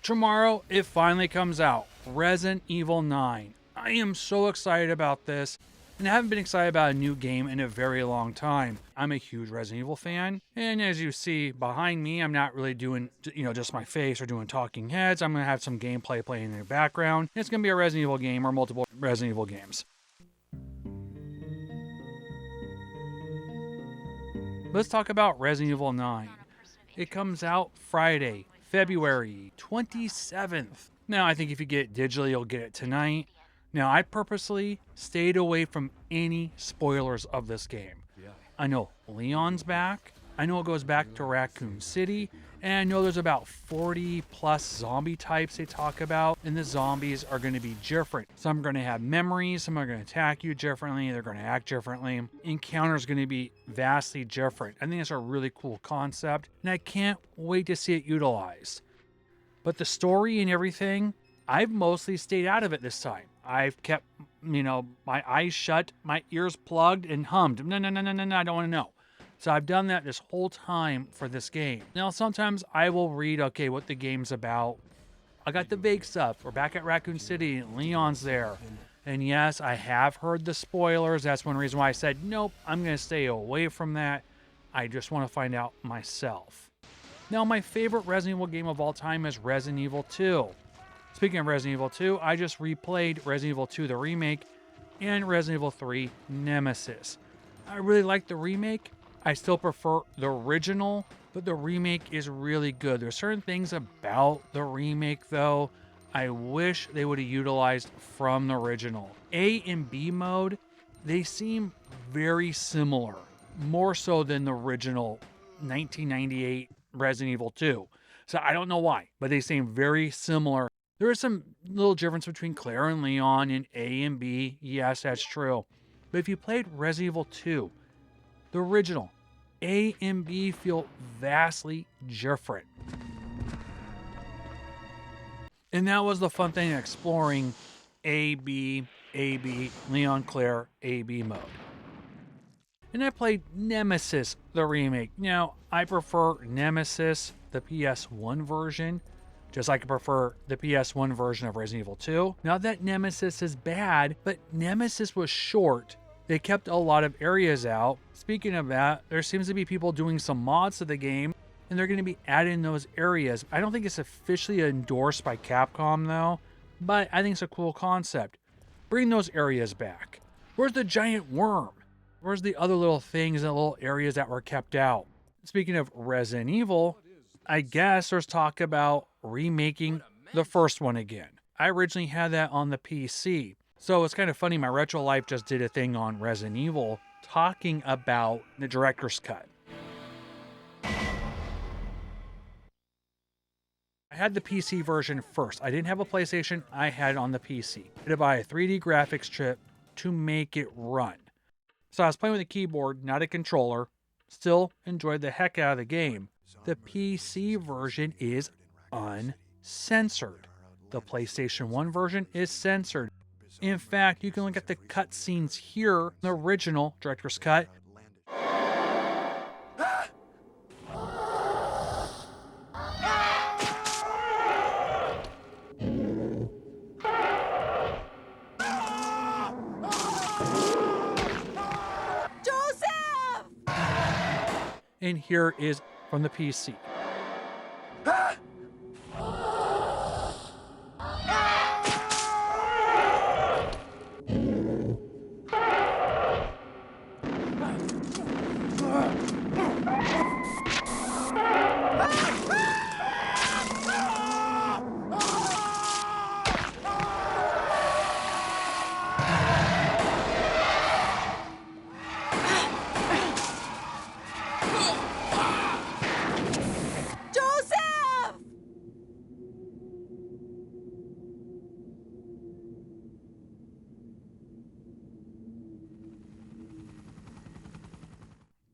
Tomorrow, it finally comes out. Resident Evil 9. I am so excited about this, and I haven't been excited about a new game in a very long time. I'm a huge Resident Evil fan, and as you see behind me, I'm not really doing, just my face or doing talking heads. I'm going to have some gameplay playing in the background. It's going to be a Resident Evil game or multiple Resident Evil games. Let's talk about Resident Evil 9. It comes out Friday, February 27th. Now, I think if you get it digitally, you'll get it tonight. Now, I purposely stayed away from any spoilers of this game. I know Leon's back. I know it goes back to Raccoon City. And I know there's about 40 plus zombie types they talk about. And the zombies are going to be different. Some are going to have memories. Some are going to attack you differently. They're going to act differently. Encounters going to be vastly different. I think it's a really cool concept. And I can't wait to see it utilized. But the story and everything, I've mostly stayed out of it this time. I've kept, my eyes shut, my ears plugged, and hummed. No, I don't want to know. So I've done that this whole time for this game. Now, sometimes I will read, what the game's about. I got the vague stuff. We're back at Raccoon City, and Leon's there. And yes, I have heard the spoilers. That's one reason why I said, nope, I'm going to stay away from that. I just want to find out myself. Now, my favorite Resident Evil game of all time is Resident Evil 2. Speaking of Resident Evil 2, I just replayed Resident Evil 2, the remake, and Resident Evil 3, Nemesis. I really like the remake. I still prefer the original, but the remake is really good. There's certain things about the remake, though, I wish they would have utilized from the original. A and B mode, they seem very similar, more so than the original 1998 Resident Evil 2. So I don't know why, but they seem very similar. There is some little difference between Claire and Leon in A and B. Yes, that's true. But if you played Resident Evil 2, the original, A and B feel vastly different. And that was the fun thing, exploring AB, Leon, Claire, AB mode. And I played Nemesis, the remake. Now, I prefer Nemesis, the PS1 version, just like I prefer the PS1 version of Resident Evil 2. Not that Nemesis is bad, but Nemesis was short. They kept a lot of areas out. Speaking of that, there seems to be people doing some mods to the game, and they're going to be adding those areas. I don't think it's officially endorsed by Capcom, though, but I think it's a cool concept. Bring those areas back. Where's the giant worm? Where's the other little things and little areas that were kept out? Speaking of Resident Evil, I guess there's talk about remaking the first one again. I originally had that on the PC. So it's kind of funny, my Retro Life just did a thing on Resident Evil talking about the director's cut. I had the PC version first. I didn't have a PlayStation, I had it on the PC. I had to buy a 3D graphics chip to make it run. So I was playing with a keyboard, not a controller. Still enjoyed the heck out of the game. The PC version is uncensored. The PlayStation 1 version is censored. In fact, you can look at the cutscenes here, the original director's cut. And here is from the PC.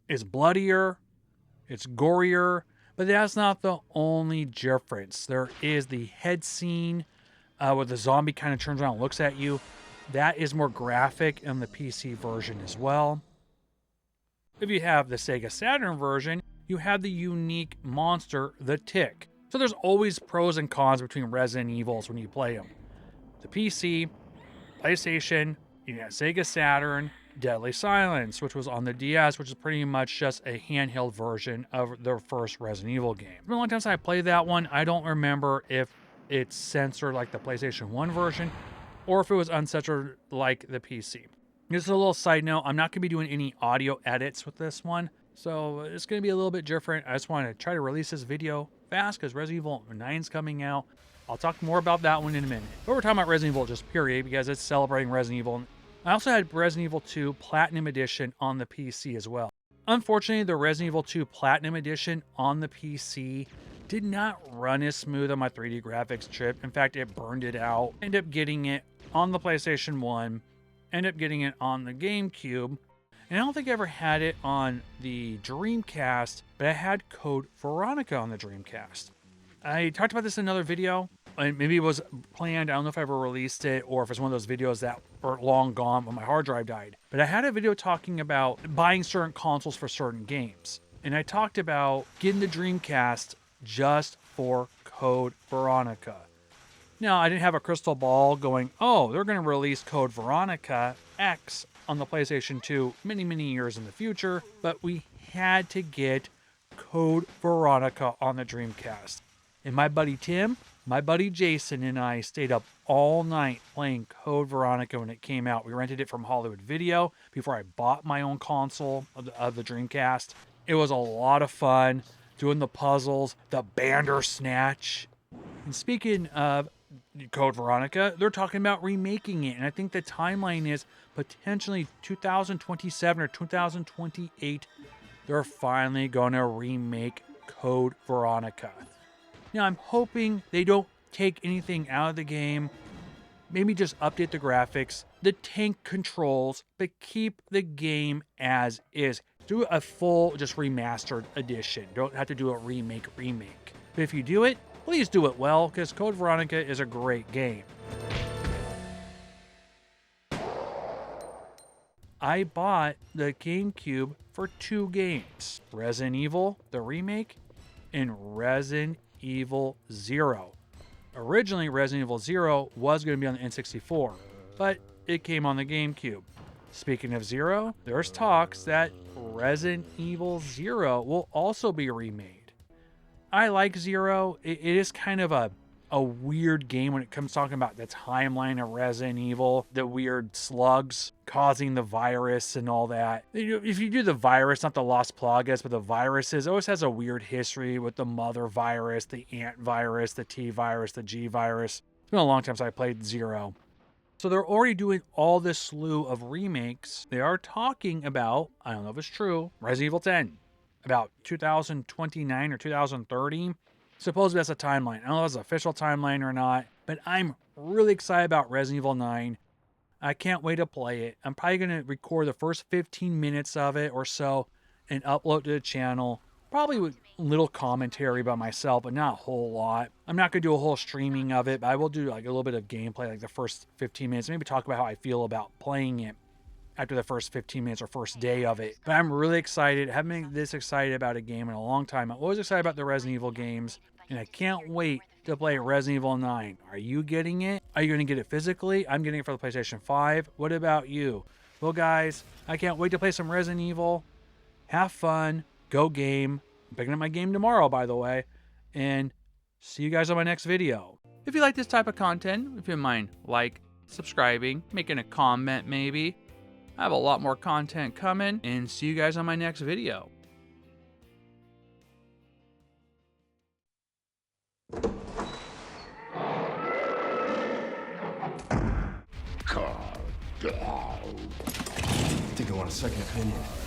It's bloodier, it's gorier, but that's not the only difference. There is the head scene where the zombie kind of turns around and looks at you. That is more graphic in the PC version as well. If you have the Sega Saturn version, you have the unique monster, the Tick. So there's always pros and cons between Resident Evils when you play them. The PC, PlayStation, you got Sega Saturn, Deadly Silence, which was on the DS, which is pretty much just a handheld version of their first Resident Evil game. It's been a long time since I played that one. I don't remember if it's censored like the PlayStation 1 version or if it was uncensored like the PC. Just a little side note, I'm not going to be doing any audio edits with this one, so it's going to be a little bit different. I just want to try to release this video fast because Resident Evil 9 is coming out. I'll talk more about that one in a minute. But we're talking about Resident Evil just period because it's celebrating Resident Evil. I also had Resident Evil 2 Platinum Edition on the PC as well. Unfortunately, the Resident Evil 2 Platinum Edition on the PC did not run as smooth on my 3D graphics chip. In fact, it burned it out. Ended up getting it on the PlayStation 1. Ended up getting it on the GameCube. And I don't think I ever had it on the Dreamcast, but I had Code Veronica on the Dreamcast. I talked about this in another video, and maybe it was planned. I don't know if I ever released it or if it's one of those videos that were long gone when my hard drive died. But I had a video talking about buying certain consoles for certain games. And I talked about getting the Dreamcast just for Code Veronica. Now, I didn't have a crystal ball going, oh, they're going to release Code Veronica X on the PlayStation 2 many, many years in the future. But we had to get Code Veronica on the Dreamcast. And my buddy Tim, my buddy Jason, and I stayed up all night playing Code Veronica when it came out. We rented it from Hollywood Video before I bought my own console of the Dreamcast. It was a lot of fun doing the puzzles, the Bandersnatch. And speaking of Code Veronica, they're talking about remaking it. And I think the timeline is potentially 2027 or 2028. They're finally going to remake Code Veronica. Now, I'm hoping they don't take anything out of the game, maybe just update the graphics, the tank controls, but keep the game as is. Do a full, just remastered edition. Don't have to do a remake. But if you do it, please do it well, because Code Veronica is a great game. I bought the GameCube for 2 games. Resident Evil, the remake, and Resident Evil 0. Originally, Resident Evil 0 was going to be on the N64, but it came on the GameCube. Speaking of 0, there's talks that Resident Evil 0 will also be remade. I like 0. It is kind of a weird game when it comes talking about the timeline of Resident Evil, the weird slugs causing the virus and all that. If you do the virus, not the Las Plagas, but the viruses, it always has a weird history with the mother virus, the ant virus, the T virus, the G virus. It's been a long time since I played 0. So they're already doing all this slew of remakes. They are talking about, I don't know if it's true, Resident Evil 10, about 2029 or 2030. Supposedly that's a timeline. I don't know if it's an official timeline or not, but I'm really excited about Resident Evil 9. I can't wait to play it. I'm probably going to record the first 15 minutes of it or so and upload to the channel. Probably with little commentary by myself, but not a whole lot. I'm not going to do a whole streaming of it, but I will do like a little bit of gameplay, like the first 15 minutes. Maybe talk about how I feel about playing it after the first 15 minutes or first day of it. But I'm really excited. I haven't been this excited about a game in a long time. I'm always excited about the Resident Evil games, and I can't wait to play Resident Evil 9. Are you getting it? Are you going to get it physically? I'm getting it for the PlayStation 5. What about you? Well, guys, I can't wait to play some Resident Evil. Have fun. Go game. I'm picking up my game tomorrow, by the way. And see you guys on my next video. If you like this type of content, if you mind, subscribing, making a comment maybe. I have a lot more content coming, and see you guys on my next video. I think I want a second opinion.